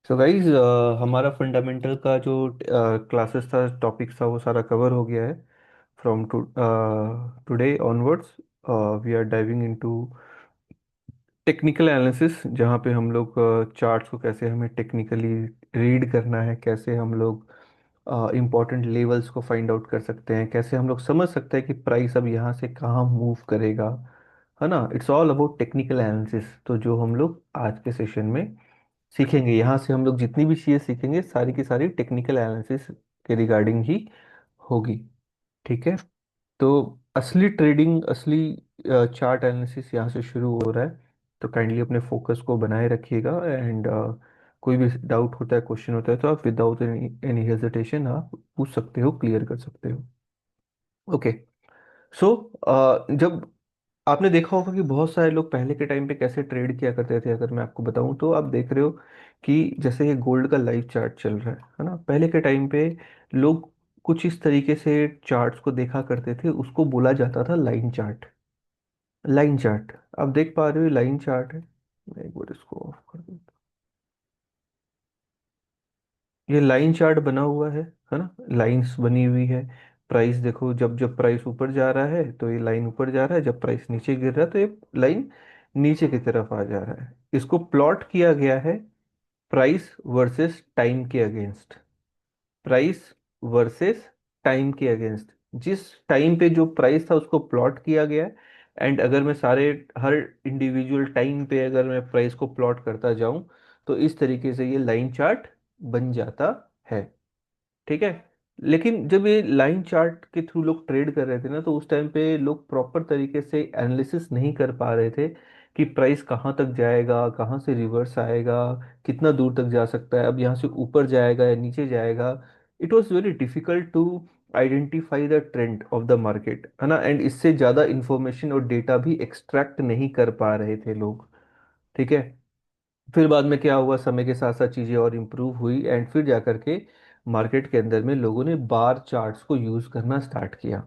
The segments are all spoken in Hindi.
सो गाइज, हमारा फंडामेंटल का जो क्लासेस था, टॉपिक्स था, वो सारा कवर हो गया है। From today onwards we are diving into technical analysis, जहाँ पे हम लोग चार्ट्स को कैसे हमें टेक्निकली रीड करना है, कैसे हम लोग इंपॉर्टेंट लेवल्स को फाइंड आउट कर सकते हैं, कैसे हम लोग समझ सकते हैं कि प्राइस अब यहाँ से कहाँ मूव करेगा। है ना? It's all about technical analysis. तो जो हम लोग आज के सेशन में सीखेंगे, यहाँ से हम लोग जितनी भी चीज़ें सीखेंगे सारी की सारी टेक्निकल एनालिसिस के रिगार्डिंग ही होगी। ठीक है? तो असली ट्रेडिंग, असली चार्ट एनालिसिस यहाँ से शुरू हो रहा है। तो काइंडली अपने फोकस को बनाए रखिएगा। एंड कोई भी डाउट होता है, क्वेश्चन होता है, तो आप विदाउट एनी एनी हेजिटेशन आप पूछ सकते हो, क्लियर कर सकते हो। ओके। सो जब आपने देखा होगा कि बहुत सारे लोग पहले के टाइम पे कैसे ट्रेड किया करते थे, अगर मैं आपको बताऊं तो आप देख रहे हो कि जैसे ये गोल्ड का लाइव चार्ट चल रहा है ना? पहले के टाइम पे लोग कुछ इस तरीके से चार्ट्स को देखा करते थे, उसको बोला जाता था लाइन चार्ट। लाइन चार्ट आप देख पा रहे हो, लाइन चार्ट है। मैं एक बार इसको ऑफ कर दूं। ये लाइन चार्ट बना हुआ है ना? लाइंस बनी हुई है। प्राइस देखो, जब जब प्राइस ऊपर जा रहा है तो ये लाइन ऊपर जा रहा है, जब प्राइस नीचे गिर रहा है तो ये लाइन नीचे की तरफ आ जा रहा है। इसको प्लॉट किया गया है प्राइस वर्सेस टाइम के अगेंस्ट। प्राइस वर्सेस टाइम के अगेंस्ट। जिस टाइम पे जो प्राइस था उसको प्लॉट किया गया है। एंड अगर मैं सारे हर इंडिविजुअल टाइम पे अगर मैं प्राइस को प्लॉट करता जाऊं तो इस तरीके से ये लाइन चार्ट बन जाता है। ठीक है? लेकिन जब ये लाइन चार्ट के थ्रू लोग ट्रेड कर रहे थे ना, तो उस टाइम पे लोग प्रॉपर तरीके से एनालिसिस नहीं कर पा रहे थे कि प्राइस कहाँ तक जाएगा, कहाँ से रिवर्स आएगा, कितना दूर तक जा सकता है, अब यहाँ से ऊपर जाएगा या नीचे जाएगा। It was very difficult to identify the trend of the market, है ना? एंड इससे ज़्यादा इंफॉर्मेशन और डेटा भी एक्सट्रैक्ट नहीं कर पा रहे थे लोग। ठीक है? फिर बाद में क्या हुआ, समय के साथ साथ चीज़ें और इम्प्रूव हुई, एंड फिर जाकर के मार्केट के अंदर में लोगों ने बार चार्ट्स को यूज़ करना स्टार्ट किया।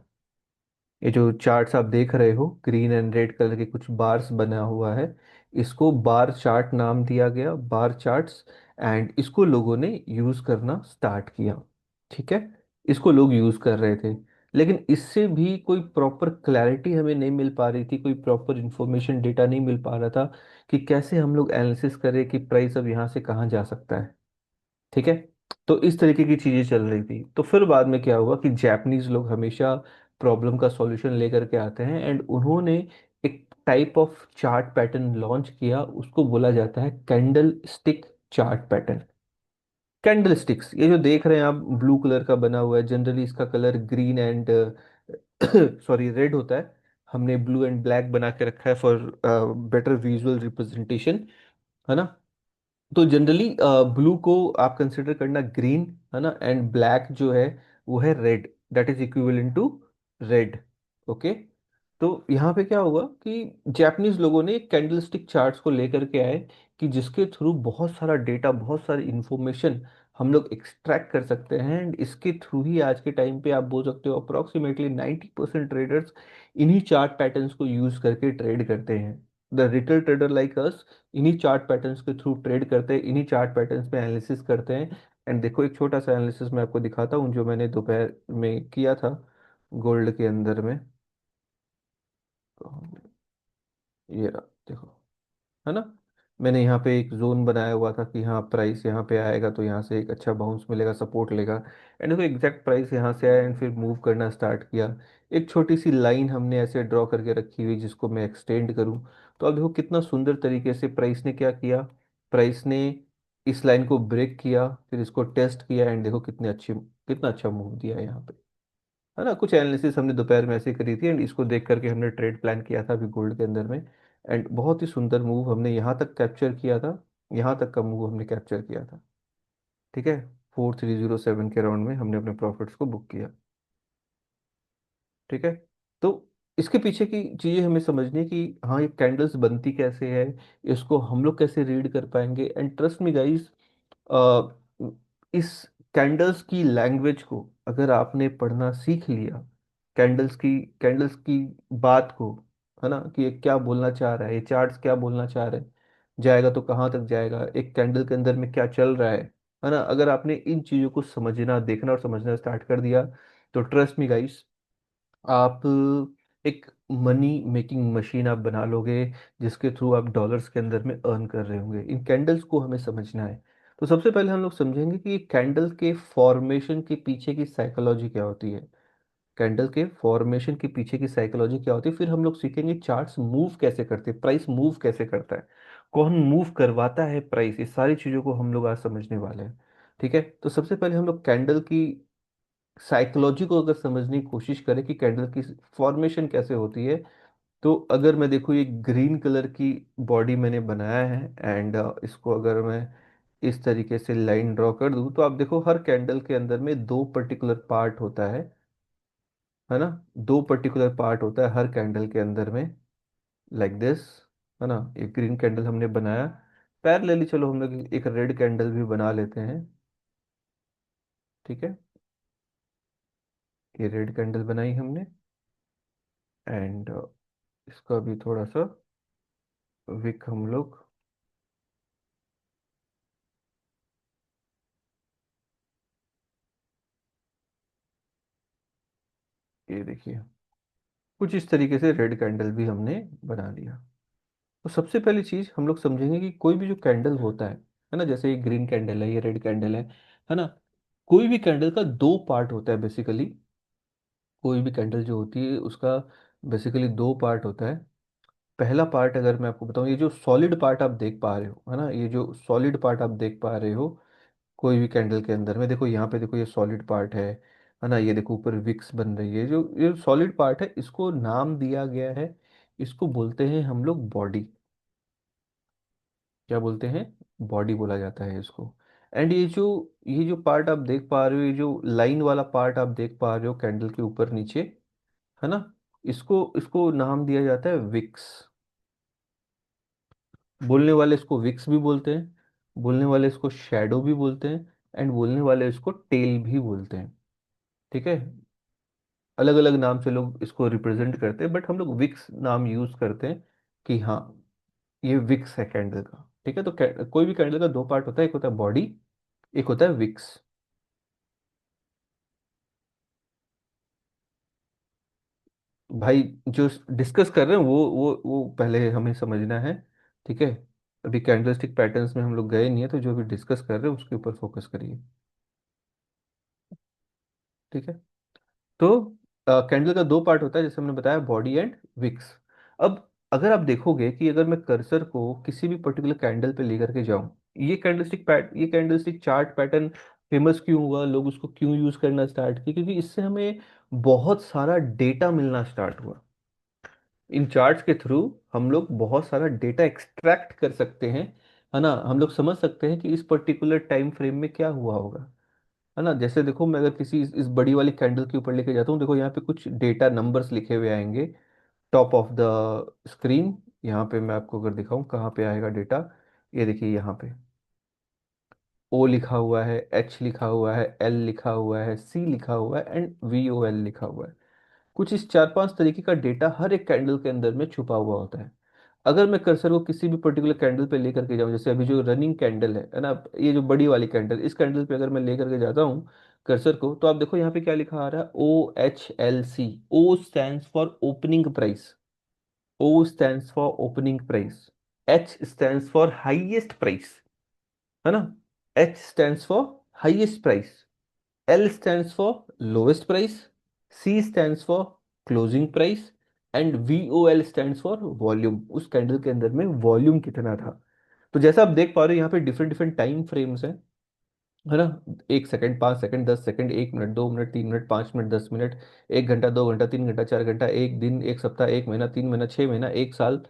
ये जो चार्ट्स आप देख रहे हो, ग्रीन एंड रेड कलर के कुछ बार्स बना हुआ है, इसको बार चार्ट नाम दिया गया, बार चार्ट्स। एंड इसको लोगों ने यूज़ करना स्टार्ट किया। ठीक है? इसको लोग यूज़ कर रहे थे, लेकिन इससे भी कोई प्रॉपर क्लैरिटी हमें नहीं मिल पा रही थी, कोई प्रॉपर इंफॉर्मेशन डेटा नहीं मिल पा रहा था कि कैसे हम लोग एनालिसिस करें कि प्राइस अब यहाँ से कहाँ जा सकता है। ठीक है? तो इस तरीके की चीजें चल रही थी। तो फिर बाद में क्या हुआ कि जापानीज लोग हमेशा प्रॉब्लम का सॉल्यूशन लेकर के आते हैं, एंड उन्होंने एक type of chart pattern launch किया, उसको बोला जाता है candle stick chart pattern. Candle sticks, ये जो देख रहे हैं आप, ब्लू कलर का बना हुआ है। जनरली इसका colour green and sorry red होता है। हमने ब्लू एंड ब्लैक बना के रखा है फॉर बेटर विजुअल रिप्रेजेंटेशन। है ना? तो जनरली ब्लू को आप कंसिडर करना ग्रीन, है ना? एंड ब्लैक जो है वो है red, that is equivalent to red. Okay. तो यहाँ पे क्या हुआ कि जापानीज लोगों ने कैंडलस्टिक चार्ट्स को लेकर के आए कि जिसके थ्रू बहुत सारा डेटा, बहुत सारी इंफॉर्मेशन हम लोग एक्सट्रैक्ट कर सकते हैं। एंड इसके थ्रू ही आज के टाइम पे आप बोल सकते हो अप्रोक्सीमेटली 90% ट्रेडर्स इन्हीं चार्ट पैटर्न्स को यूज करके ट्रेड करते हैं। The retail trader like us इन्हीं चार्ट पैटर्न्स के थ्रू ट्रेड करते हैं, इन्हीं चार्ट पैटर्न्स पे एनालिसिस करते हैं। एंड देखो, एक छोटा सा एनालिसिस मैं आपको दिखाता हूँ जो मैंने दोपहर में किया था गोल्ड के अंदर में। तो ये रहा, देखो। है ना? मैंने यहाँ पे एक जोन बनाया हुआ था कि हाँ प्राइस यहाँ पे आएगा तो यहाँ से एक अच्छा बाउंस मिलेगा, सपोर्ट लेगा। एंड देखो एग्जैक्ट प्राइस यहाँ से आया, एंड फिर मूव करना स्टार्ट किया। एक छोटी सी लाइन हमने ऐसे ड्रॉ करके रखी हुई जिसको मैं एक्सटेंड करूँ। तो अब देखो कितना सुंदर तरीके से प्राइस ने क्या किया। प्राइस ने इस लाइन को ब्रेक किया, फिर इसको टेस्ट किया, एंड देखो कितना अच्छा मूव दिया यहाँ पे। है ना? कुछ एनालिसिस हमने दोपहर में ऐसे करी थी, एंड इसको देख करके हमने ट्रेड प्लान किया था अभी गोल्ड के अंदर में। एंड बहुत ही सुंदर मूव हमने यहाँ तक कैप्चर किया था। यहाँ तक का मूव हमने कैप्चर किया था। ठीक है? 4307 के राउंड में हमने अपने प्रॉफिट्स को बुक किया। ठीक है? तो इसके पीछे की चीजें हमें समझनी है कि हाँ ये कैंडल्स बनती कैसे है, इसको हम लोग कैसे रीड कर पाएंगे। एंड ट्रस्ट मी गाइस, इस कैंडल्स की लैंग्वेज को अगर आपने पढ़ना सीख लिया, कैंडल्स की बात को, है ना, कि ये क्या बोलना चाह रहा है, ये चार्ट्स क्या बोलना चाह रहे हैं, जाएगा तो कहाँ तक जाएगा, एक कैंडल के अंदर में क्या चल रहा है ना। अगर आपने इन चीज़ों को समझना, देखना और समझना स्टार्ट कर दिया, तो ट्रस्ट मी गाइस, आप एक मनी मेकिंग मशीन आप बना लोगे, जिसके थ्रू आप डॉलर्स के अंदर में अर्न कर रहे होंगे। इन कैंडल्स को हमें समझना है। तो सबसे पहले हम लोग समझेंगे कि कैंडल के फॉर्मेशन के पीछे की साइकोलॉजी क्या होती है। कैंडल के फॉर्मेशन के पीछे की साइकोलॉजी क्या होती है, फिर हम लोग सीखेंगे चार्ट्स मूव कैसे करते हैं, प्राइस मूव कैसे करता है, कौन मूव करवाता है प्राइस। ये सारी चीज़ों को हम लोग आज समझने वाले हैं। ठीक है, तो सबसे पहले हम लोग कैंडल की साइकोलॉजी को अगर समझने की कोशिश करें कि कैंडल की फॉर्मेशन कैसे होती है, तो अगर मैं देखूँ, ये ग्रीन कलर की बॉडी मैंने बनाया है, एंड इसको अगर मैं इस तरीके से लाइन ड्रॉ कर दूँ, तो आप देखो हर कैंडल के अंदर में दो पर्टिकुलर पार्ट होता है ना। दो पर्टिकुलर पार्ट होता है हर कैंडल के अंदर में, लाइक दिस, है ना। एक ग्रीन कैंडल हमने बनाया, पैरेलली चलो हम लोग एक रेड कैंडल भी बना लेते हैं। ठीक है, ये रेड कैंडल बनाई हमने, एंड इसका भी थोड़ा सा विक हम लोग, ये देखिए, कुछ इस तरीके से रेड कैंडल भी हमने बना लिया। तो सबसे पहली चीज हम लोग समझेंगे कि कोई भी जो कैंडल होता है ना, जैसे ये ग्रीन कैंडल है, ये रेड कैंडल है ना। कोई भी कैंडल का दो पार्ट होता है बेसिकली। कोई भी कैंडल जो होती है उसका बेसिकली दो पार्ट होता है। पहला पार्ट अगर मैं आपको बताऊं, ये जो सॉलिड पार्ट आप देख पा रहे हो, है ना, ये जो सॉलिड पार्ट आप देख पा रहे हो कोई भी कैंडल के अंदर में, देखो यहाँ पे, देखो ये सॉलिड पार्ट है ना। ये देखो ऊपर विक्स बन रही है, जो ये सॉलिड पार्ट है, इसको नाम दिया गया है, इसको बोलते हैं हम लोग बॉडी। क्या बोलते हैं? बॉडी बोला जाता है इसको। एंड ये जो पार्ट आप देख पा रहे हो, ये जो लाइन वाला पार्ट आप देख पा रहे हो कैंडल के ऊपर नीचे, है ना, इसको इसको नाम दिया जाता है विक्स। बोलने वाले इसको विक्स भी बोलते हैं, बोलने वाले इसको शैडो भी बोलते हैं, एंड बोलने वाले इसको टेल भी बोलते हैं। ठीक है, अलग अलग नाम से लोग इसको रिप्रेजेंट करते हैं, बट हम लोग विक्स नाम यूज करते हैं कि हाँ, ये विक्स है कैंडल का। ठीक है, तो कोई भी कैंडल का दो पार्ट होता है, एक होता है बॉडी, एक होता है विक्स। भाई, जो डिस्कस कर रहे हैं वो पहले हमें समझना है। ठीक है, अभी कैंडलस्टिक पैटर्न्स में हम लोग गए नहीं है, तो जो भी डिस्कस कर रहे हैं उसके ऊपर फोकस करिए। ठीक है, तो कैंडल का दो पार्ट होता है, जैसे हमने बताया, बॉडी एंड विक्स। अब अगर आप देखोगे कि अगर मैं कर्सर को किसी भी पर्टिकुलर कैंडल पे लेकर के जाऊं, ये कैंडलस्टिक चार्ट पैटर्न फेमस क्यों हुआ, लोग उसको क्यों यूज करना स्टार्ट किए, क्योंकि इससे हमें बहुत सारा डेटा मिलना स्टार्ट हुआ। इन चार्ट्स के थ्रू हम लोग बहुत सारा डेटा एक्सट्रैक्ट कर सकते हैं, है ना। हम लोग समझ सकते हैं कि इस पर्टिकुलर टाइम फ्रेम में क्या हुआ होगा, है ना। जैसे देखो, मैं अगर किसी इस बड़ी वाली कैंडल के ऊपर लेके जाता हूँ, देखो यहाँ पे कुछ डेटा नंबर्स लिखे हुए आएंगे टॉप ऑफ द स्क्रीन। यहाँ पे मैं आपको अगर दिखाऊं कहाँ पे आएगा डेटा, ये देखिए यहाँ पे ओ लिखा हुआ है, एच लिखा हुआ है, एल लिखा हुआ है, सी लिखा हुआ है, एंड वी ओ एल लिखा हुआ है। कुछ इस चार पांच तरीके का डेटा हर एक कैंडल के अंदर में छुपा हुआ होता है। अगर मैं कर्सर को किसी भी पर्टिकुलर कैंडल पे लेकर के जाऊं, जैसे अभी जो रनिंग कैंडल है ना, ये जो बड़ी वाली कैंडल, इस कैंडल पे अगर मैं लेकर के जाता हूँ कर्सर को, तो आप देखो यहाँ पे क्या लिखा आ रहा है, OHLC। O stands for opening price, O stands for opening price, H stands for highest price, है ना। H stands for highest price, L stands for lowest price, C stands for closing price, and VOL stands for volume. उस कैंडल के अंदर में वॉल्यूम कितना था। तो जैसा आप देख पा रहे हो यहाँ पे डिफरेंट डिफरेंट टाइम फ्रेम्स हैं, है ना। 1 second, 5 second, 10 second, 1 minute, 2 minute, 3 minute, 5 minute, 10 minute, 1 घंटा, 2 घंटा, 3 घंटा, 4 घंटा, एक दिन, एक सप्ताह, एक महीना, 3 महीना, 6 महीना, एक साल,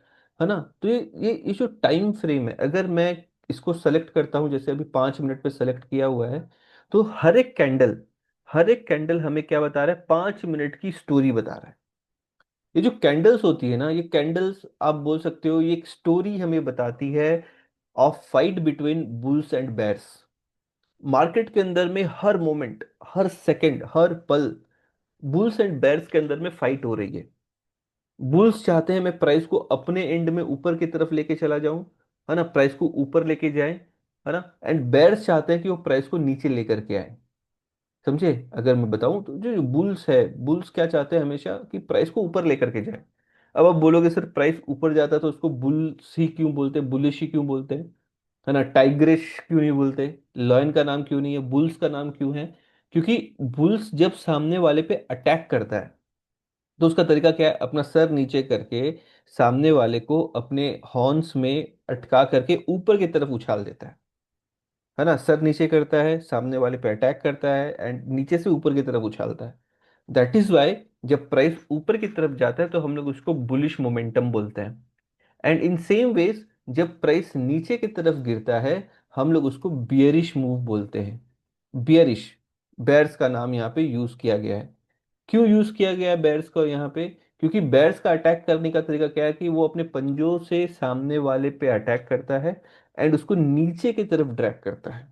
है ना। तो ये जो टाइम फ्रेम है, अगर मैं इसको सेलेक्ट करता हूँ, जैसे अभी 5 मिनट पे सेलेक्ट किया हुआ है, तो हर एक कैंडल हमें क्या बता रहा है, 5 मिनट की स्टोरी बता रहा है। ये जो कैंडल्स होती है ना, ये कैंडल्स आप बोल सकते हो, ये एक स्टोरी हमें बताती है of fight between bulls and bears. Market के अंदर में हर मोमेंट, हर सेकंड, हर पल बुल्स एंड बेयर्स के अंदर में फाइट हो रही है। बुल्स चाहते हैं मैं प्राइस को अपने एंड में ऊपर की तरफ लेके चला जाऊं, है ना, प्राइस को ऊपर लेके जाए, है ना। एंड बेयर्स चाहते हैं कि वो प्राइस को नीचे लेकर के आए। समझे? अगर मैं बताऊं तो जो बुल्स है, बुल्स क्या चाहते हैं हमेशा कि प्राइस को ऊपर लेकर के जाए। अब आप बोलोगे सर प्राइस ऊपर जाता है तो उसको बुल्स ही क्यों बोलते हैं, बुलिश ही क्यों बोलते हैं, है ना, टाइग्रिश क्यों नहीं बोलते, लॉयन का नाम क्यों नहीं है, बुल्स का नाम क्यों है? क्योंकि बुल्स जब सामने वाले पे अटैक करता है तो उसका तरीका क्या है, अपना सर नीचे करके सामने वाले को अपने हॉर्न्स में अटका करके ऊपर की तरफ उछाल देता है ना। सर नीचे करता है, सामने वाले पे अटैक करता है एंड नीचे से ऊपर की तरफ उछालता है। दैट इज वाई जब प्राइस ऊपर की तरफ जाता है तो हम लोग उसको बुलिश मोमेंटम बोलते हैं। एंड इन सेम वेज जब प्राइस नीचे की तरफ गिरता है हम लोग उसको बियरिश मूव बोलते हैं। बियरिश, बेयर्स का नाम यहाँ पे यूज किया गया है। क्यों यूज किया गया है बेयर्स को यहाँ पे? क्योंकि बेयर्स का अटैक करने का तरीका क्या है कि वो अपने पंजों से सामने वाले पे अटैक करता है एंड उसको नीचे की तरफ ड्रैग करता है,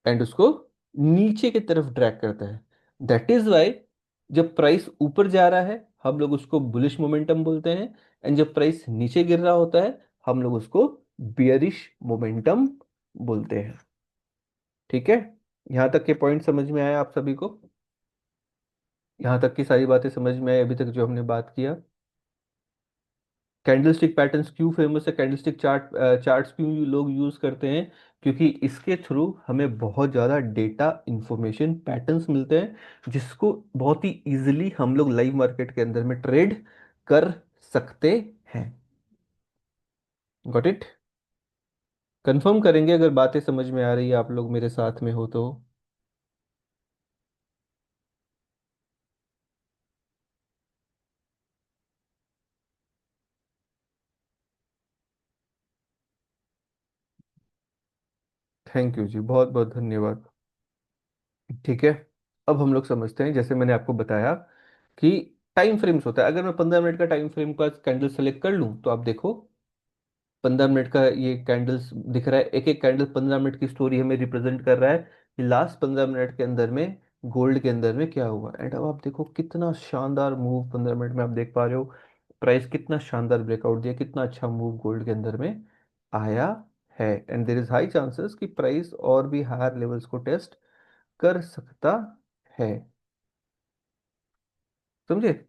एंड उसको नीचे की तरफ ड्रैग करता है। दैट इज वाई जब प्राइस ऊपर जा रहा है हम लोग उसको बुलिश मोमेंटम बोलते हैं, एंड जब प्राइस नीचे गिर रहा होता है हम लोग उसको बियरिश मोमेंटम बोलते हैं। ठीक है? यहां तक के पॉइंट समझ में आया आप सभी को? यहां तक की सारी बातें समझ में आई अभी तक जो हमने बात किया? कैंडलस्टिक पैटर्न्स क्यों फेमस है, कैंडलस्टिक चार्ट्स क्यों लोग यूज करते हैं? क्योंकि इसके थ्रू हमें बहुत ज़्यादा डेटा इंफॉर्मेशन पैटर्न्स मिलते हैं जिसको बहुत ही इजीली हम लोग लाइव मार्केट के अंदर में ट्रेड कर सकते हैं। Got it? कंफर्म करेंगे अगर बातें समझ में आ रही है, आप लोग मेरे साथ में हो तो। थैंक यू जी, बहुत बहुत धन्यवाद। ठीक है, अब हम लोग समझते हैं, जैसे मैंने आपको बताया कि टाइम फ्रेम्स होता है। अगर मैं 15 मिनट का टाइम फ्रेम का कैंडल सेलेक्ट कर लूं तो आप देखो 15 मिनट का ये कैंडल्स दिख रहा है, एक एक कैंडल 15 मिनट की स्टोरी हमें रिप्रेजेंट कर रहा है कि लास्ट 15 मिनट के अंदर में गोल्ड के अंदर में क्या हुआ। एंड अब आप देखो कितना शानदार मूव 15 मिनट में आप देख पा रहे हो, प्राइस कितना शानदार ब्रेकआउट दिया, कितना अच्छा मूव गोल्ड के अंदर में आया है। And there is high chances कि प्राइस और भी हायर लेवल्स को टेस्ट कर सकता है। समझे?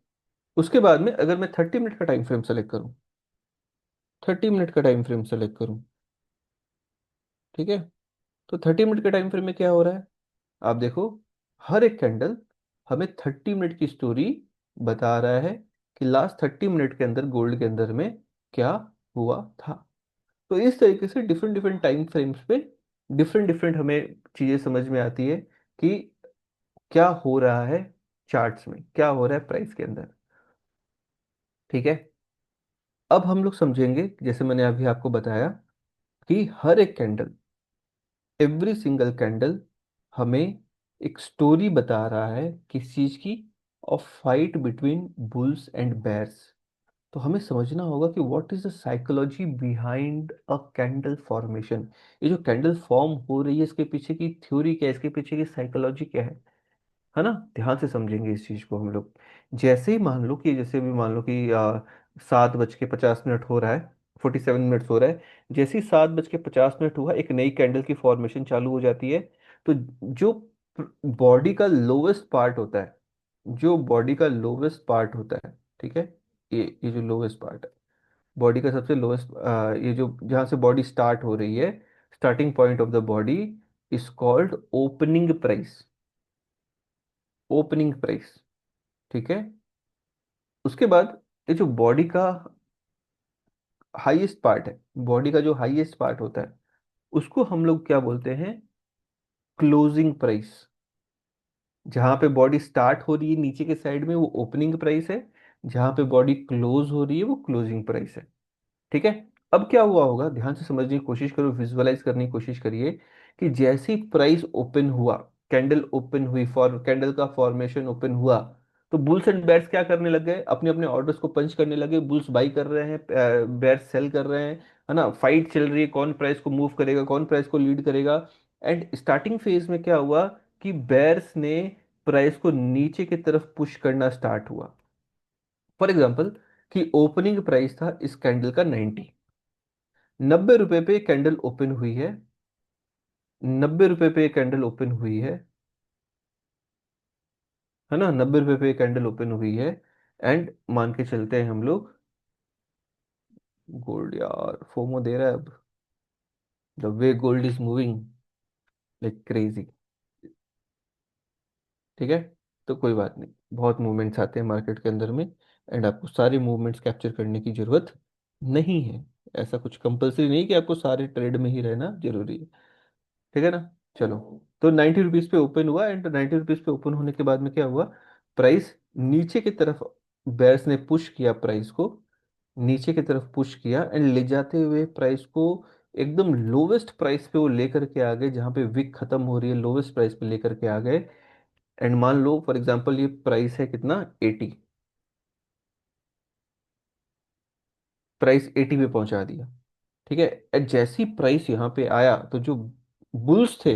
उसके बाद में अगर मैं 30 मिनट का टाइम फ्रेम सेलेक्ट करूं, 30 मिनट का टाइम फ्रेम सेलेक्ट करूं, ठीक है, तो 30 मिनट के टाइम फ्रेम में क्या हो रहा है आप देखो, हर एक कैंडल हमें 30 मिनट की स्टोरी बता रहा है कि लास्ट 30 मिनट के अंदर गोल्ड के अंदर में क्या हुआ था। तो इस तरीके से डिफरेंट डिफरेंट टाइम फ्रेम्स पे डिफरेंट डिफरेंट हमें चीजें समझ में आती है कि क्या हो रहा है, चार्ट्स में क्या हो रहा है प्राइस के अंदर। ठीक है, अब हम लोग समझेंगे जैसे मैंने अभी आपको बताया कि हर एक कैंडल, एवरी सिंगल कैंडल हमें एक स्टोरी बता रहा है किस चीज की, of fight between bulls and bears. तो हमें समझना होगा कि what is the psychology behind a candle formation. ये जो कैंडल फॉर्म हो रही है इसके पीछे की थ्योरी क्या है, इसके पीछे की साइकोलॉजी क्या है ना। ध्यान से समझेंगे इस चीज को हम लोग। जैसे ही मान लो कि, जैसे भी मान लो कि 7:50 हो रहा है, 47 मिनट्स हो रहा है, जैसे ही 7:50 हुआ एक नई कैंडल की फॉर्मेशन चालू हो जाती है। तो जो बॉडी का लोवेस्ट पार्ट होता है, जो बॉडी का लोवेस्ट पार्ट होता है, ठीक है, ये जो लोवेस्ट पार्ट है, बॉडी का सबसे लोवेस्ट, ये जो जहाँ से बॉडी स्टार्ट हो रही है, starting point of the body is called opening price. Opening price, ठीक है। उसके बाद ये जो बॉडी का हाईएस्ट पार्ट है, बॉडी का जो हाईएस्ट पार्ट होता है उसको हम लोग क्या बोलते हैं, क्लोजिंग प्राइस। जहां पे बॉडी स्टार्ट हो रही है नीचे के साइड में वो ओपनिंग प्राइस है, जहां पे बॉडी क्लोज हो रही है वो क्लोजिंग प्राइस है। ठीक है, अब क्या हुआ होगा ध्यान से समझने की कोशिश करो, विजुअलाइज करने की कोशिश करिए कि जैसे ही प्राइस ओपन हुआ, कैंडल ओपन हुई, फॉर कैंडल का फॉर्मेशन ओपन हुआ, तो बुल्स एंड बेयर्स क्या करने लग गए, अपने अपने ऑर्डर्स को पंच करने लगे। बुल्स बाई कर रहे हैं, बेयर्स सेल कर रहे हैं, है ना। फाइट चल रही है, कौन प्राइस को मूव करेगा, कौन प्राइस को लीड करेगा। एंड स्टार्टिंग फेज में क्या हुआ कि बेयर्स ने प्राइस को नीचे की तरफ पुश करना स्टार्ट हुआ। फॉर एग्जाम्पल कि ओपनिंग प्राइस था इस कैंडल का 90, 90 रुपए पे कैंडल ओपन हुई है। 90 रुपए पे कैंडल ओपन हुई है ना, 90 रुपए पे कैंडल ओपन हुई है। एंड मान के चलते हैं हम लोग, गोल्ड यार फोमो दे रहा है अब, the way gold is moving like crazy. ठीक है, तो कोई बात नहीं, बहुत मूवमेंट्स आते हैं मार्केट के अंदर में, एंड आपको सारे मूवमेंट्स कैप्चर करने की जरूरत नहीं है। ऐसा कुछ कंपलसरी नहीं कि आपको सारे ट्रेड में ही रहना जरूरी है। ठीक है ना। चलो, तो 90 रुपीज पे ओपन हुआ, एंड 90 रुपीज पे ओपन होने के बाद में क्या हुआ, प्राइस नीचे की तरफ, बेयर्स ने पुश किया प्राइस को, नीचे की तरफ पुश किया, एंड ले जाते हुए प्राइस को एकदम लोवेस्ट प्राइस पे वो लेकर के आ गए, जहां पे विक खत्म हो रही है लोवेस्ट प्राइस पे लेकर के आ गए। एंड मान लो फॉर एग्जांपल ये प्राइस है कितना, 80, प्राइस 80 पे पहुंचा दिया। ठीक है, एंड जैसी प्राइस यहाँ पे आया तो जो बुल्स थे,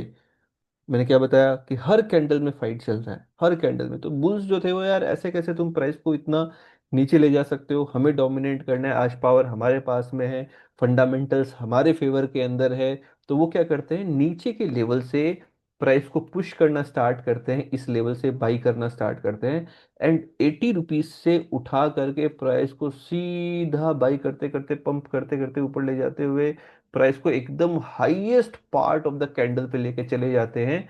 मैंने क्या बताया कि हर कैंडल में फाइट चल रहा है, हर कैंडल में, तो बुल्स जो थे वो यार ऐसे कैसे तुम प्राइस को इतना नीचे ले जा सकते हो, हमें डोमिनेट करना है, आज पावर हमारे पास में है, फंडामेंटल्स हमारे फेवर के अंदर है। तो वो क्या करते हैं, नीचे के लेवल से प्राइस को पुश करना स्टार्ट करते हैं, इस लेवल से बाई करना स्टार्ट करते हैं, एंड 80 रुपीज से उठा करके प्राइस को सीधा बाई करते करते, पंप करते करते ऊपर ले जाते हुए प्राइस को एकदम highest part of the candle पे लेके चले जाते हैं,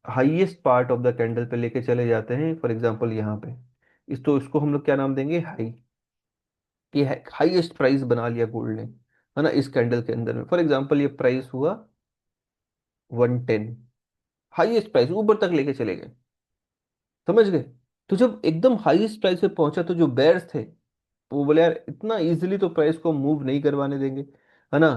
highest part of the candle पे लेके चले जाते हैं, फॉर एग्जांपल यहाँ पे, इस तो इसको हम लोग क्या नाम देंगे, हाई, ये हाईएस्ट प्राइस बना लिया गोल्ड ने, है ना, इस कैंडल के अंदर में। फॉर एग्जांपल ये प्राइस हुआ 110, हाईएस्ट प्राइस ऊपर तक लेके चले गए, समझ गए। तो जब एकदम हाईएस्ट प्राइस पे पहुंचा तो जो बेयर्स थे वो बोले यार इतना इजीली तो प्राइस को मूव नहीं करवाने देंगे, है ना,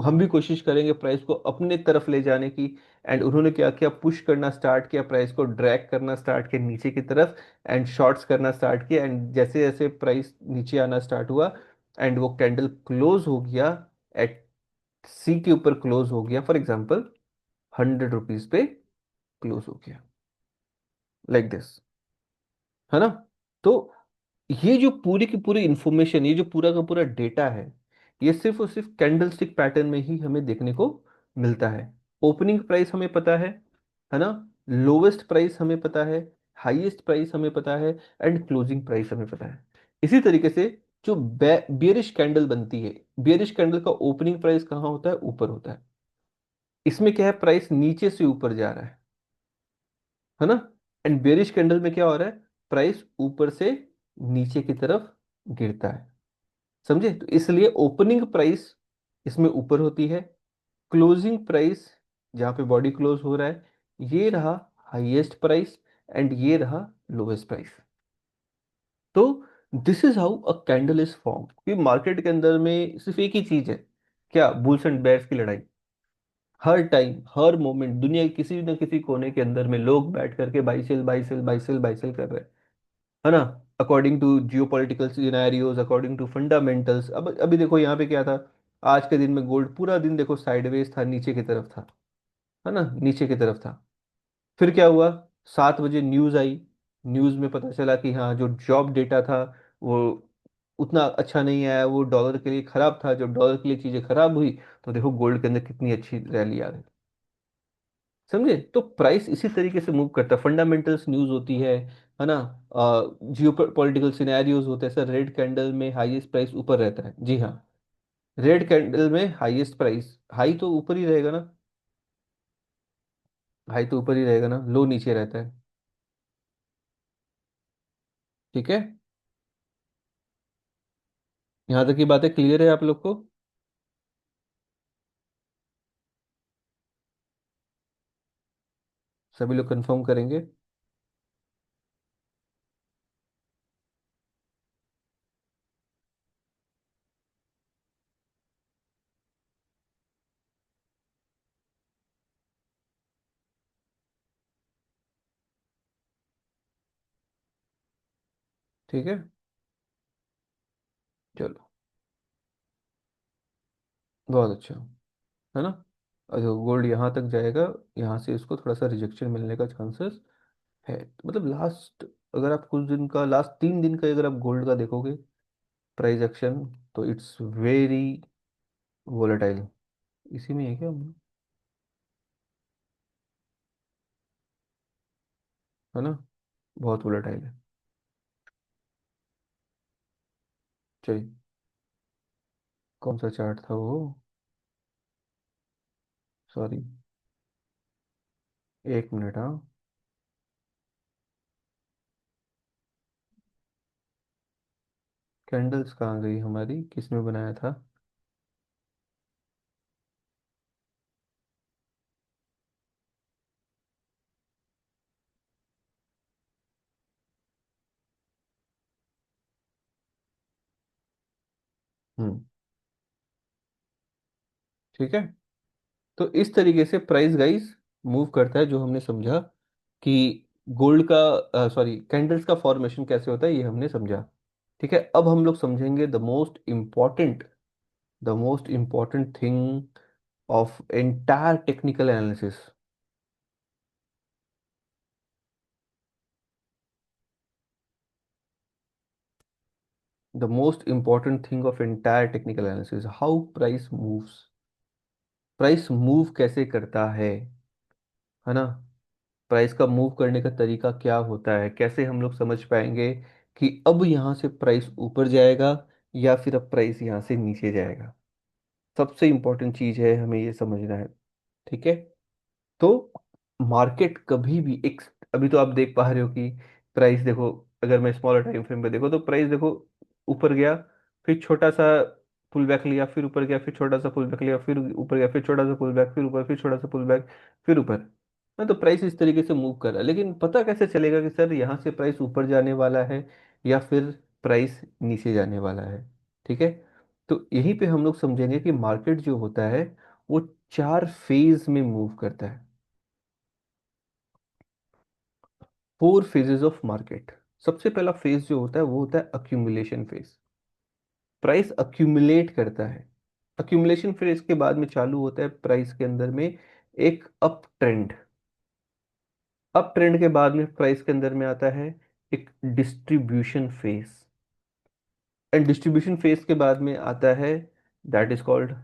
हम भी कोशिश करेंगे प्राइस को अपने तरफ ले जाने की। एंड उन्होंने क्या किया, पुश करना स्टार्ट किया, प्राइस को ड्रैग करना स्टार्ट किया नीचे की तरफ, एंड शॉर्ट्स करना स्टार्ट किया, एंड जैसे जैसे प्राइस नीचे आना स्टार्ट हुआ, एंड वो कैंडल क्लोज हो गया एट सी के ऊपर, क्लोज हो गया फॉर एग्जाम्पल 100 रुपीज पे क्लोज हो गया, लाइक दिस, है ना। तो ये जो पूरी की पूरी इंफॉर्मेशन, ये जो पूरा का पूरा डेटा है, ये सिर्फ और सिर्फ कैंडलस्टिक पैटर्न में ही हमें देखने को मिलता है। ओपनिंग प्राइस हमें पता है ना, लोवेस्ट प्राइस हमें पता है, हाईएस्ट प्राइस हमें पता है, एंड क्लोजिंग प्राइस हमें पता है। इसी तरीके से जो बियरिश कैंडल बनती है, बियरिश कैंडल का ओपनिंग प्राइस कहाँ होता है, ऊपर होता है। इसमें क्या है, प्राइस नीचे से ऊपर जा रहा है ना, एंड बेरिश कैंडल में क्या हो रहा है, प्राइस ऊपर से नीचे की तरफ गिरता है, समझे। तो इसलिए ओपनिंग प्राइस इसमें ऊपर होती है, क्लोजिंग प्राइस जहां पे बॉडी क्लोज हो रहा है, ये रहा हाईएस्ट प्राइस, एंड ये रहा लोवेस्ट प्राइस। तो this is how a candle is form, कि मार्केट के अंदर में सिर्फ एक ही चीज है, क्या, बुल्स एंड बेयर्स की लड़ाई। हर टाइम हर मोमेंट दुनिया के किसी न किसी कोने के अंदर में लोग बैठ करके buy sell buy sell buy sell buy sell कर रहे हैं, है ना, according to geopolitical scenarios, according to fundamentals. अब अभी देखो यहाँ पे क्या था, आज के दिन में गोल्ड पूरा दिन देखो साइडवेज था, नीचे की तरफ था, है ना, नीचे की तरफ था। फिर क्या हुआ, 7 बजे न्यूज आई, न्यूज में पता चला कि हाँ जो जॉब डेटा था वो उतना अच्छा नहीं आया, वो डॉलर के लिए खराब था, जब डॉलर के लिए चीजें खराब हुई तो देखो गोल्ड के अंदर कितनी अच्छी रैली आ गई, समझे। तो प्राइस इसी तरीके से मूव करता है, फंडामेंटल्स न्यूज होती है ना, जियो पॉलिटिकल सिनेरियोज होते हैं सर, रेड कैंडल में हाईएस्ट प्राइस ऊपर रहता है, जी हाँ, रेड कैंडल में हाईएस्ट प्राइस, हाई तो ऊपर ही रहेगा ना, हाई तो ऊपर ही रहेगा ना, लो नीचे रहता है। ठीक है, यहाँ तक की बातें क्लियर है आप लोग को, सभी लोग कंफर्म करेंगे। ठीक है, चलो, बहुत अच्छा, है ना। जो गोल्ड यहाँ तक जाएगा, यहाँ से इसको थोड़ा सा रिजेक्शन मिलने का चांसेस है, मतलब लास्ट, अगर आप कुछ दिन का, लास्ट 3 दिन का अगर आप गोल्ड का देखोगे प्राइस एक्शन, तो इट्स वेरी वोलेटाइल इसी में है क्या? है ना, बहुत वोलेटाइल है। चलिए, कौन सा चार्ट था वो? सॉरी, 1 मिनट, हाँ। कैंडल्स कहाँ गई हमारी, किसमें बनाया था? हम्म। ठीक है, तो इस तरीके से प्राइस गाइस मूव करता है, जो हमने समझा कि गोल्ड का, सॉरी, कैंडल्स का फॉर्मेशन कैसे होता है, ये हमने समझा। ठीक है, अब हम लोग समझेंगे the most important thing of entire technical analysis. The most important thing of entire technical analysis, how price moves. Price move कैसे करता है ना? प्राइस का मूव करने का तरीका क्या होता है, कैसे हम लोग समझ पाएंगे कि अब यहाँ से प्राइस ऊपर जाएगा या फिर अब प्राइस यहाँ से नीचे जाएगा। सबसे इंपॉर्टेंट चीज है, हमें ये समझना है। ठीक है, तो मार्केट कभी भी एक, अभी तो आप देख पा रहे हो कि प्राइस देखो, अगर मैं स्मॉलर टाइम फ्रेम पे देखो तो प्राइस देखो, ऊपर गया, फिर छोटा सा पुल बैक लिया, फिर ऊपर गया, फिर छोटा सा पुल बैक लिया, फिर ऊपर गया, फिर छोटा सा पुल बैक, फिर ऊपर, फिर छोटा सा पुल बैक, फिर ऊपर। हाँ, तो प्राइस इस तरीके से मूव कर रहा है, लेकिन पता कैसे चलेगा कि सर यहाँ से प्राइस ऊपर जाने वाला है या फिर प्राइस नीचे जाने वाला है? ठीक है, तो यहीं पे हम लोग समझेंगे कि मार्केट जो होता है वो 4 फेज में मूव करता है। 4 फेजेस ऑफ मार्केट। सबसे पहला फेज जो होता है वो होता है अक्यूमुलेशन फेज। प्राइस अक्यूमुलेट करता है। अक्यूमुलेशन फेज के बाद में चालू होता है प्राइस के अंदर में एक अप ट्रेंड। अप ट्रेंड के बाद में प्राइस के अंदर में आता है एक distribution phase. And distribution phase के बाद में आता है, that is called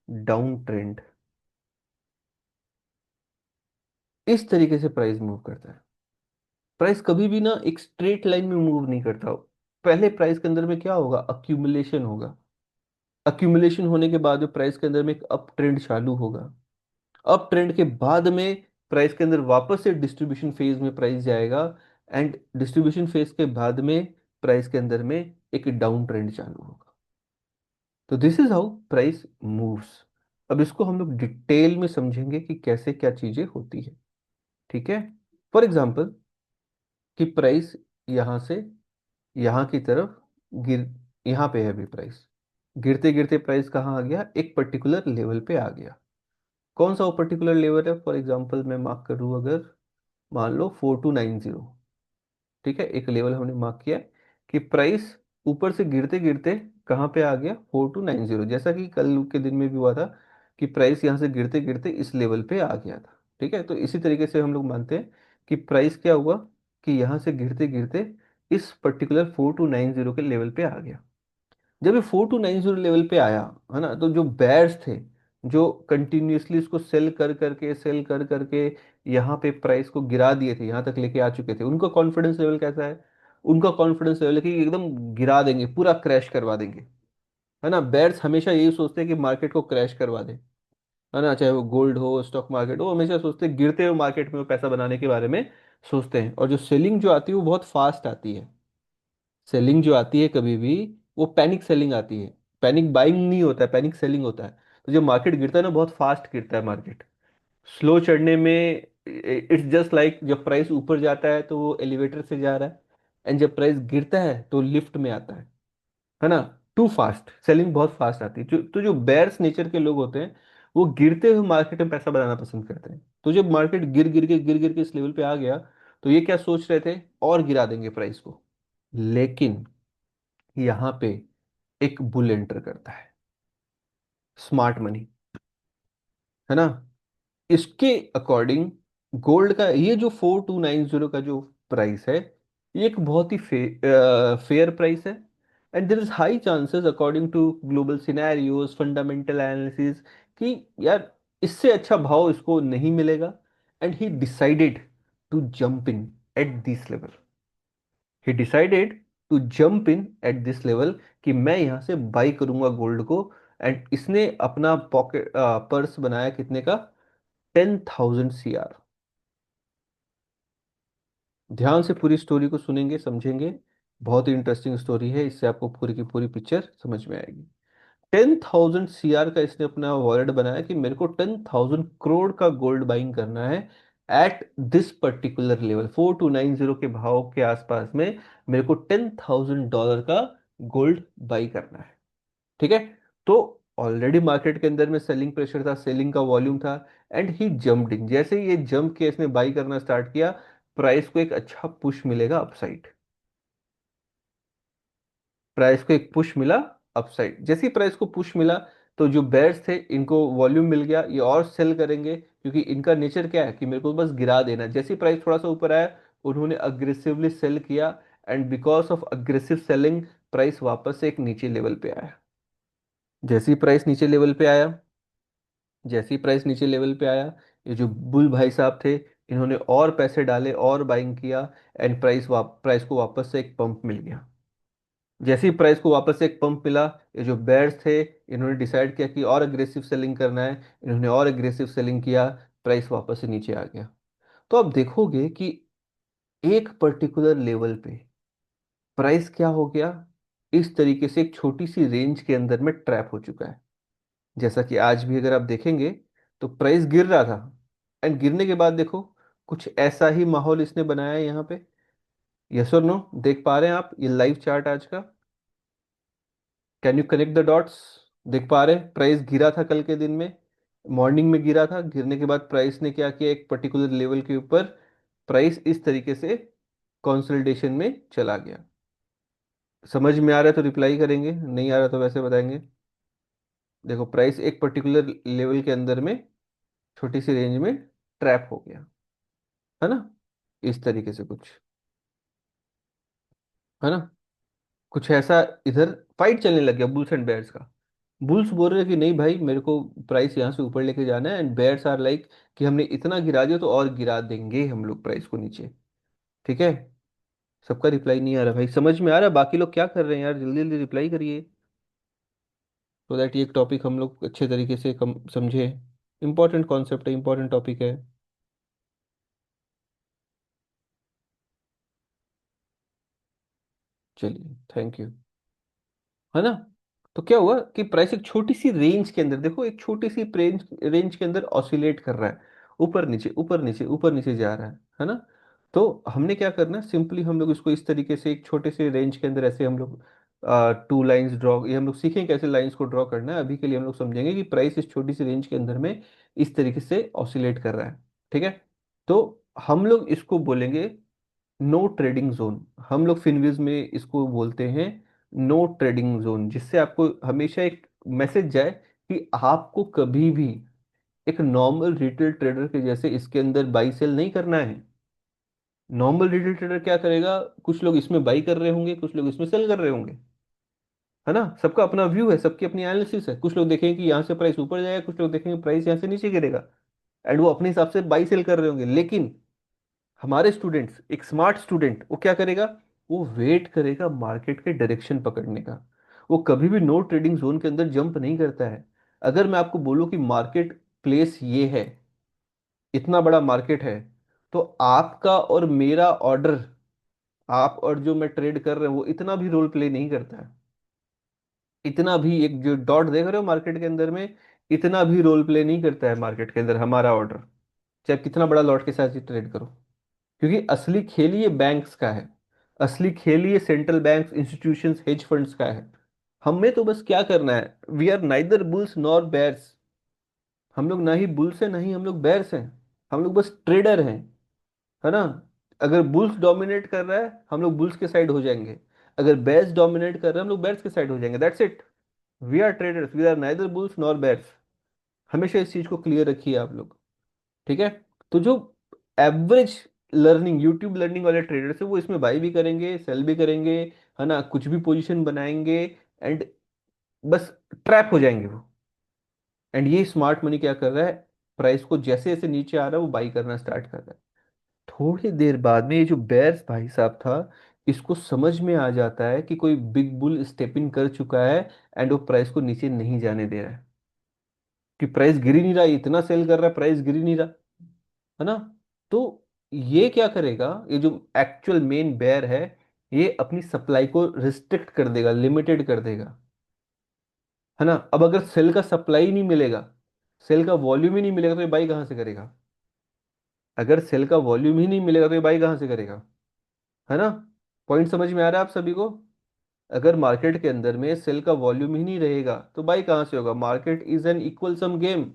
down trend. इस तरीके से प्राइस मूव करता है। प्राइस कभी भी ना एक स्ट्रेट लाइन में मूव नहीं करता। पहले प्राइस के अंदर में क्या होगा, अक्यूमुलेशन होगा। अक्यूमुलेशन होने के बाद में प्राइस के अंदर में एक अप ट्रेंड चालू होगा। अप ट्रेंड के बाद में प्राइस के अंदर वापस से डिस्ट्रीब्यूशन फेज में प्राइस जाएगा। एंड डिस्ट्रीब्यूशन फेज के बाद में प्राइस के अंदर में एक डाउन ट्रेंड चालू होगा। तो this is how price moves. अब इसको हम लोग डिटेल में समझेंगे कि कैसे क्या चीजें होती है। ठीक है, फॉर एग्जाम्पल कि प्राइस यहाँ से यहाँ की तरफ गिर, यहाँ पे है अभी प्राइस, गिरते गिरते प्राइस कहाँ आ गया, एक पर्टिकुलर लेवल पे आ गया। कौन सा वो पर्टिकुलर लेवल है? फॉर एग्जांपल मैं मार्क करूँ अगर, मान लो 4290। ठीक है, एक लेवल हमने मार्क किया है कि प्राइस ऊपर से गिरते गिरते कहाँ पे आ गया, 4290, जैसा कि कल के दिन में भी हुआ था कि प्राइस यहाँ से गिरते गिरते इस लेवल पे आ गया था। ठीक है, तो इसी तरीके से हम लोग मानते हैं कि प्राइस क्या हुआ कि यहाँ से गिरते गिरते इस पर्टिकुलर 4290 के लेवल पे आ गया। जब ये 4290 लेवल पे आया, है ना, तो जो बेयर्स थे, जो कंटिन्यूअसली इसको सेल कर करके यहाँ पे प्राइस को गिरा दिए थे, यहाँ तक लेके आ चुके थे, उनका कॉन्फिडेंस लेवल कैसा है? उनका कॉन्फिडेंस लेवल है कि एकदम गिरा देंगे, पूरा क्रैश करवा देंगे। है ना, बेयर्स हमेशा यही सोचते हैं कि मार्केट को क्रैश करवा दे। है ना, चाहे वो गोल्ड हो, स्टॉक मार्केट हो, हमेशा सोचते हैं गिरते हुए मार्केट में वो पैसा बनाने के बारे में सोचते हैं। और जो सेलिंग जो आती है वो बहुत फास्ट आती है। सेलिंग जो आती है कभी भी, वो पैनिक सेलिंग आती है। पैनिक बाइंग नहीं होता है, पैनिक सेलिंग होता है। तो जब मार्केट गिरता है ना, बहुत फास्ट गिरता है मार्केट। स्लो चढ़ने में इट्स जस्ट लाइक, जब प्राइस ऊपर जाता है तो वो एलिवेटर से जा रहा है, एंड जब प्राइस गिरता है तो लिफ्ट में आता है ना। टू फास्ट सेलिंग, बहुत फास्ट आती है। तो जो बेयर्स नेचर के लोग होते हैं, वो गिरते हुए मार्केट में पैसा बनाना पसंद करते हैं। तो जब मार्केट गिर गिर के इस लेवल पे आ गया, तो ये क्या सोच रहे थे, और गिरा देंगे प्राइस को। लेकिन यहाँ पे एक बुल एंटर करता है, स्मार्ट मनी। है ना, इसके अकॉर्डिंग गोल्ड का ये जो 4290 का जो प्राइस है, ये एक बहुत ही फेयर प्राइस है। And there is high chances according to global scenarios, fundamental analysis, कि यार इससे अच्छा भाव इसको नहीं मिलेगा। And he decided to jump in at this level. He decided to jump in at this level, कि मैं यहां से बाई करूंगा गोल्ड को। एंड इसने अपना पॉकेट पर्स बनाया कितने का? 10,000 CR। ध्यान से पूरी स्टोरी को सुनेंगे, समझेंगे। बहुत ही इंटरेस्टिंग स्टोरी है, इससे आपको पूरी की पूरी पिक्चर समझ में आएगी। 10,000 CR का इसने अपना वॉलेट बनाया कि मेरे को 10,000 करोड़ का गोल्ड बाइंग करना है एट दिस पर्टिकुलर लेवल, 4290 के भाव के आसपास में। मेरे को $10,000 का गोल्ड बाई करना है। ठीक है। तो ऑलरेडी मार्केट के अंदर में सेलिंग प्रेशर था, सेलिंग का वॉल्यूम था। एंड ही जम्प्ड इन, जैसे ही ये जंप के इसने बाई करना स्टार्ट किया, प्राइस को एक अच्छा पुश मिलेगा अपसाइड। प्राइस को एक पुश मिला अपसाइड। जैसे ही प्राइस को पुश मिला, तो जो बेयर्स थे इनको वॉल्यूम मिल गया, ये और सेल करेंगे, क्योंकि इनका नेचर क्या है कि मेरे को बस गिरा देना है। जैसे ही प्राइस थोड़ा सा ऊपर आया, उन्होंने अग्रेसिवली सेल किया। And because of aggressive selling, price वापस से एक नीचे लेवल पे आया। जैसे ही प्राइस नीचे लेवल पे आया, जैसे ही प्राइस नीचे लेवल पे आया, ये जो बुल भाई साहब थे, इन्होंने और पैसे डाले और बाइंग किया। एंड प्राइस को वापस से एक पंप मिल गया। जैसे ही प्राइस को वापस से एक पंप मिला, ये जो बेयर्स थे, इन्होंने डिसाइड किया कि और अग्रेसिव सेलिंग करना है। इन्होंने और अग्रेसिव सेलिंग किया, प्राइस वापस से नीचे आ गया। तो आप देखोगे कि एक पर्टिकुलर लेवल पे प्राइस क्या हो गया, इस तरीके से एक छोटी सी रेंज के अंदर में ट्रैप हो चुका है। जैसा कि आज भी अगर आप देखेंगे, तो प्राइस गिर रहा था। एंड गिरने के बाद देखो, कुछ ऐसा ही माहौल इसने बनाया है यहाँ पे। यस और नो, देख पा रहे हैं आप ये लाइव चार्ट आज का? Can you connect the dots? देख पा रहे हैं, प्राइस गिरा था कल के दिन में, मॉर्निंग में गिरा था। गिरने के बाद प्राइस ने क्या किया, एक पर्टिकुलर लेवल के ऊपर प्राइस इस तरीके से कंसोलिडेशन में चला गया। समझ में आ रहा है तो रिप्लाई करेंगे, नहीं आ रहा तो वैसे बताएंगे। देखो, प्राइस एक पर्टिकुलर लेवल के अंदर में छोटी सी रेंज में ट्रैप हो गया, है ना? इस तरीके से कुछ, है ना? कुछ ऐसा, इधर फाइट चलने लग गया बुल्स एंड बेयर्स का। बुल्स बोल रहे हैं कि नहीं भाई, मेरे को प्राइस यहाँ से ऊपर लेके जाना है। एंड बेयर्स आर लाइक कि हमने इतना गिरा दिया तो और गिरा देंगे हम लोग प्राइस को नीचे। ठीक है। सबका रिप्लाई नहीं आ रहा भाई, समझ में आ रहा है? बाकी लोग क्या कर रहे हैं यार, जल्दी जल्दी रिप्लाई करिए, तो दैट ये एक टॉपिक हम लोग अच्छे तरीके से कम समझे। इंपॉर्टेंट कॉन्सेप्ट है, इंपॉर्टेंट टॉपिक है। चलिए, थैंक यू। है ना? तो क्या हुआ कि प्राइस एक छोटी सी रेंज के अंदर, देखो एक छोटी सी रेंज रेंज के अंदर ऑसिलेट कर रहा है, ऊपर नीचे ऊपर नीचे ऊपर नीचे जा रहा है ना? तो हमने क्या करना है, सिंपली हम लोग इसको इस तरीके से एक छोटे से रेंज के अंदर ऐसे हम लोग टू लाइंस ड्रॉ, ये हम लोग सीखेंगे कैसे लाइंस को ड्रॉ करना है। अभी के लिए हम लोग समझेंगे कि प्राइस इस छोटी सी रेंज के अंदर में इस तरीके से ऑसिलेट कर रहा है। ठीक है। तो हम लोग इसको बोलेंगे नो ट्रेडिंग जोन। हम लोग फिनविज में इसको बोलते हैं नो ट्रेडिंग जोन, जिससे आपको हमेशा एक मैसेज जाए कि आपको कभी भी एक नॉर्मल रिटेल ट्रेडर के जैसे इसके अंदर बाई सेल नहीं करना है। नॉर्मल रिटेल ट्रेडर क्या करेगा, कुछ लोग इसमें बाई कर रहे होंगे, कुछ लोग इसमें सेल कर रहे होंगे, है ना? सबका अपना व्यू है, सबकी अपनी एनालिसिस है। कुछ लोग देखेंगे कि यहाँ से प्राइस ऊपर जाएगा, कुछ लोग देखेंगे प्राइस यहाँ से नीचे गिरेगा, एंड वो अपने हिसाब से बाई सेल कर रहे होंगे। लेकिन हमारे स्टूडेंट्स, एक स्मार्ट स्टूडेंट वो क्या करेगा, वो वेट करेगा मार्केट के डायरेक्शन पकड़ने का। वो कभी भी नो ट्रेडिंग जोन के अंदर जंप नहीं करता है। अगर मैं आपको बोलूं कि मार्केट प्लेस ये है, इतना बड़ा मार्केट है, तो आपका और मेरा ऑर्डर, आप और जो मैं ट्रेड कर रहे हैं, वो इतना भी रोल प्ले नहीं करता है। इतना भी, एक जो डॉट देख रहे हो मार्केट के अंदर में, इतना भी रोल प्ले नहीं करता है मार्केट के अंदर हमारा ऑर्डर, चाहे कितना बड़ा लॉट के साथ ट्रेड करो। क्योंकि असली खेल ये बैंक्स का है, असली खेल ये central banks, institutions, hedge funds का है। हमें तो बस क्या करना है, we are neither bulls nor bears. हम लोग ना ही बुल्स हैं, ना ही हम लोग बेयर्स हैं। हम लोग बस ट्रेडर हैं, है ना? अगर बुल्स डोमिनेट कर रहा है, हम लोग बुल्स के साइड हो जाएंगे। अगर बेयर्स डोमिनेट कर रहे हैं, हम लोग बेयर्स के साइड हो जाएंगे। That's it. We are traders, we are neither bulls nor bears. हमेशा इस चीज को क्लियर रखिए आप लोग। ठीक है। तो जो एवरेज लर्निंग, यूट्यूब लर्निंग वाले ट्रेडर्स है, वो इसमें बाई भी करेंगे, सेल भी करेंगे, है ना, कुछ भी पोजीशन बनाएंगे, एंड बस ट्रैप हो जाएंगे वो। एंड ये स्मार्ट मनी क्या कर रहा है, प्राइस को जैसे जैसे नीचे आ रहा है वो बाई करना स्टार्ट कर रहा है। थोड़ी देर बाद में ये जो बेयर्स भाई साहब था, इसको समझ में आ जाता है कि कोई बिग बुल स्टेप इन कर चुका है, एंड वो प्राइस को नीचे नहीं जाने दे रहा है, कि प्राइस गिर ही नहीं रहा, इतना सेल कर रहा है, प्राइस गिर ही नहीं रहा, है ना। तो ये क्या करेगा, ये जो एक्चुअल मेन बेयर है, ये अपनी सप्लाई को रिस्ट्रिक्ट कर देगा, लिमिटेड कर देगा, है ना। अब अगर सेल का सप्लाई नहीं मिलेगा, सेल का वॉल्यूम ही नहीं मिलेगा, तो ये बाई कहाँ से करेगा। अगर सेल का वॉल्यूम ही नहीं मिलेगा तो ये बाई कहाँ से करेगा, है ना। पॉइंट समझ में आ रहा है आप सभी को। अगर मार्केट के अंदर में सेल का वॉल्यूम ही नहीं रहेगा तो बाई कहाँ से होगा। Market is an equal some game.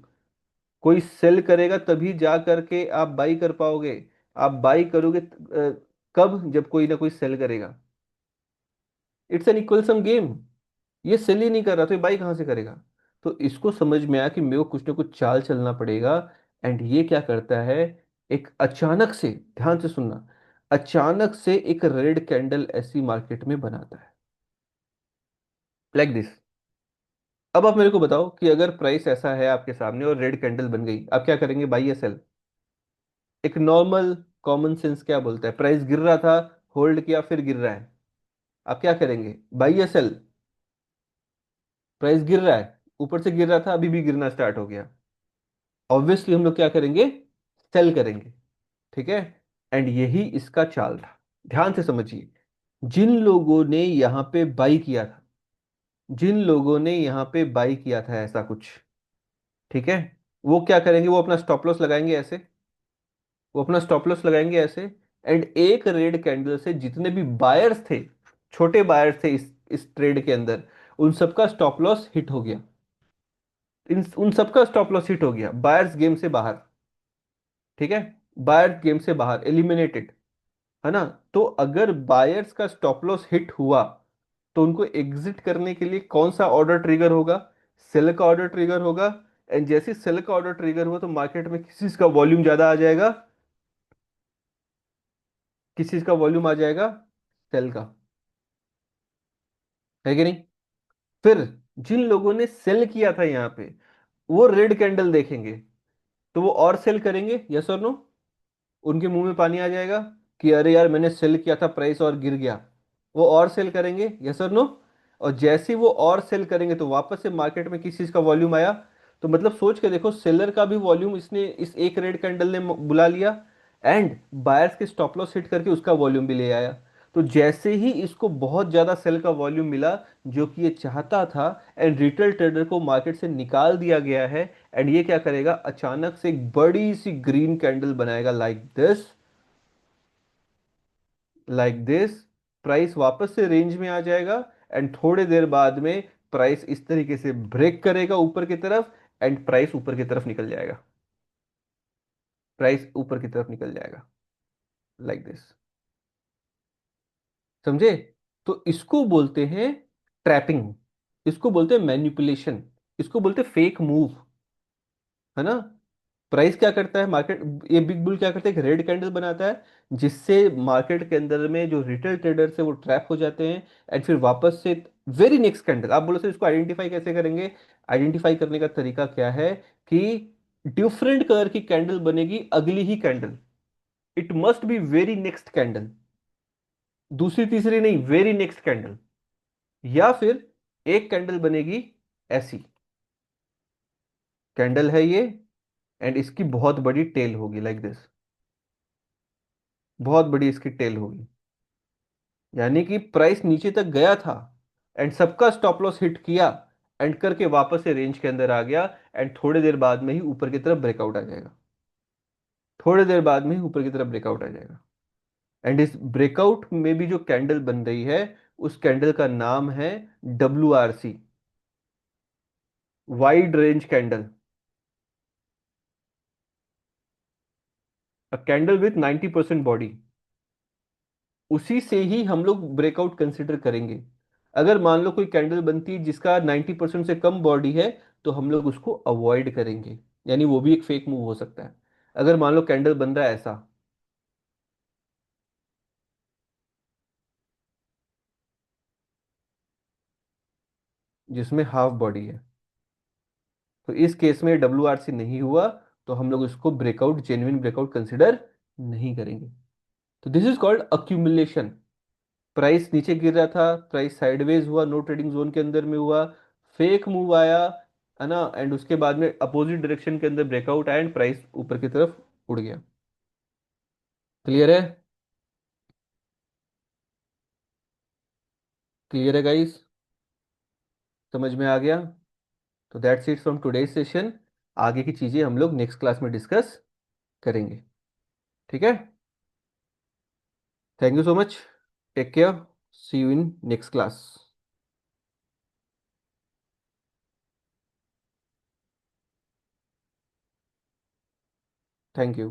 कोई सेल करेगा तभी जा करके आप बाई कर पाओगे। आप बाई करोगे कब, जब कोई ना कोई सेल करेगा। It's an equal some game. ये सेल ही नहीं कर रहा तो ये बाई कहाँ से करेगा। तो इसको समझ में आया कि मेरे को कुछ ना कुछ चाल चलना पड़ेगा। एंड ये क्या करता है, एक अचानक से, ध्यान से सुनना, अचानक से एक रेड कैंडल ऐसी मार्केट में बनाता है, लाइक दिस। अब आप मेरे को बताओ कि अगर प्राइस ऐसा है आपके सामने और रेड कैंडल बन गई, आप क्या करेंगे, बाई या सेल। एक नॉर्मल कॉमन सेंस क्या बोलता है, प्राइस गिर रहा था, होल्ड किया, फिर गिर रहा है, आप क्या करेंगे, बाई या सेल। प्राइस गिर रहा है, ऊपर से गिर रहा था, अभी भी गिरना स्टार्ट हो गया, ऑब्वियसली हम लोग क्या करेंगे, सेल करेंगे। ठीक है। एंड यही इसका चाल था। ध्यान से समझिए, जिन लोगों ने यहां पे बाई किया था, जिन लोगों ने यहां पे बाई किया था ऐसा कुछ, ठीक है, वो क्या करेंगे, वो अपना स्टॉप लॉस लगाएंगे ऐसे, वो अपना स्टॉप लॉस लगाएंगे ऐसे। एंड एक रेड कैंडल से जितने भी बायर्स थे, छोटे बायर्स थे इस ट्रेड के अंदर, उन सबका स्टॉप लॉस हिट हो गया। उन सबका स्टॉप लॉस हिट हो गया, बायर्स गेम से बाहर। ठीक है, बायर्स गेम से बाहर, एलिमिनेटेड, है ना। तो अगर बायर्स का स्टॉप लॉस हिट हुआ, तो उनको एग्जिट करने के लिए कौन सा ऑर्डर ट्रिगर होगा, सेल का ऑर्डर ट्रिगर होगा। एंड जैसे सेल का ऑर्डर ट्रिगर हुआ तो मार्केट में किस चीज का वॉल्यूम ज्यादा आ जाएगा, किस चीज का वॉल्यूम आ जाएगा, सेल का, है कि नहीं। फिर जिन लोगों ने सेल किया था यहां पे, वो रेड कैंडल देखेंगे तो वो और सेल करेंगे, यस और नो। उनके मुंह में पानी आ जाएगा कि अरे यार मैंने सेल किया था, प्राइस और गिर गया। वो और सेल करेंगे, यस और नो। और जैसे ही वो और सेल करेंगे तो वापस से मार्केट में किस चीज का वॉल्यूम आया। तो मतलब सोच के देखो, सेलर का भी वॉल्यूम इसने इस एक रेड कैंडल ने बुला लिया, एंड बायर्स के स्टॉप लॉस हिट करके उसका वॉल्यूम भी ले आया। तो जैसे ही इसको बहुत ज्यादा सेल का वॉल्यूम मिला, जो कि ये चाहता था, एंड रिटेल ट्रेडर को मार्केट से निकाल दिया गया है, एंड ये क्या करेगा, अचानक से एक बड़ी सी ग्रीन कैंडल बनाएगा, like this, like this. Price वापस से रेंज में आ जाएगा, एंड थोड़े देर बाद में प्राइस इस तरीके से ब्रेक करेगा ऊपर की तरफ, एंड प्राइस ऊपर की तरफ निकल जाएगा, प्राइस ऊपर की तरफ निकल जाएगा, लाइक दिस। समझे। तो इसको बोलते हैं ट्रैपिंग, इसको बोलते हैं मैनिपुलेशन, इसको बोलते हैं फेक मूव, है ना। प्राइस क्या करता है, मार्केट, ये बिग बुल क्या करता है, एक रेड कैंडल बनाता है, जिससे मार्केट के अंदर में जो रिटेल ट्रेडर्स है वो ट्रैप हो जाते हैं। एंड फिर वापस से वेरी नेक्स्ट कैंडल, आप बोलो सर इसको आइडेंटिफाई कैसे करेंगे। आइडेंटिफाई करने का तरीका क्या है, कि डिफरेंट कलर की कैंडल बनेगी, अगली ही candle, it must be very next candle, दूसरी तीसरी नहीं, वेरी नेक्स्ट कैंडल। या फिर एक कैंडल बनेगी ऐसी, कैंडल है ये, एंड इसकी बहुत बड़ी टेल होगी, लाइक दिस, बहुत बड़ी इसकी टेल होगी। यानी कि प्राइस नीचे तक गया था, एंड सबका स्टॉप लॉस हिट किया, एंड करके वापस से रेंज के अंदर आ गया, एंड थोड़ी देर बाद में ही ऊपर की तरफ ब्रेकआउट आ जाएगा, थोड़ी देर बाद में ही ऊपर की तरफ ब्रेकआउट आ जाएगा। एंड इस ब्रेकआउट में भी जो कैंडल बन रही है, उस कैंडल का नाम है WRC, wide range candle, a candle with 90% body. उसी से ही हम लोग ब्रेकआउट कंसिडर करेंगे। अगर मान लो कोई कैंडल बनती है जिसका 90% से कम बॉडी है, तो हम लोग उसको अवॉइड करेंगे, यानी वो भी एक फेक मूव हो सकता है। अगर मान लो कैंडल बन रहा है ऐसा, जिसमें हाफ बॉडी है। तो इस केस में WRC नहीं हुआ, तो हम लोग इसको ब्रेकआउट, जेन्युइन ब्रेकआउट कंसिडर नहीं करेंगे। तो this is called accumulation. Price नीचे गिर रहा था, प्राइस साइडवेज हुआ, नो ट्रेडिंग जोन के अंदर में हुआ, फेक मूव आया, है ना, एंड उसके बाद में अपोजिट डायरेक्शन के अंदर ब्रेकआउट आया एंड प्राइस ऊपर की तरफ उड़ गया। क्लियर है? क्लियर है गाइस? समझ में आ गया? तो that's it from today's session. आगे की चीजें हम लोग नेक्स्ट क्लास में डिस्कस करेंगे। ठीक है? Thank you so much. Take care. See you in next class. Thank you.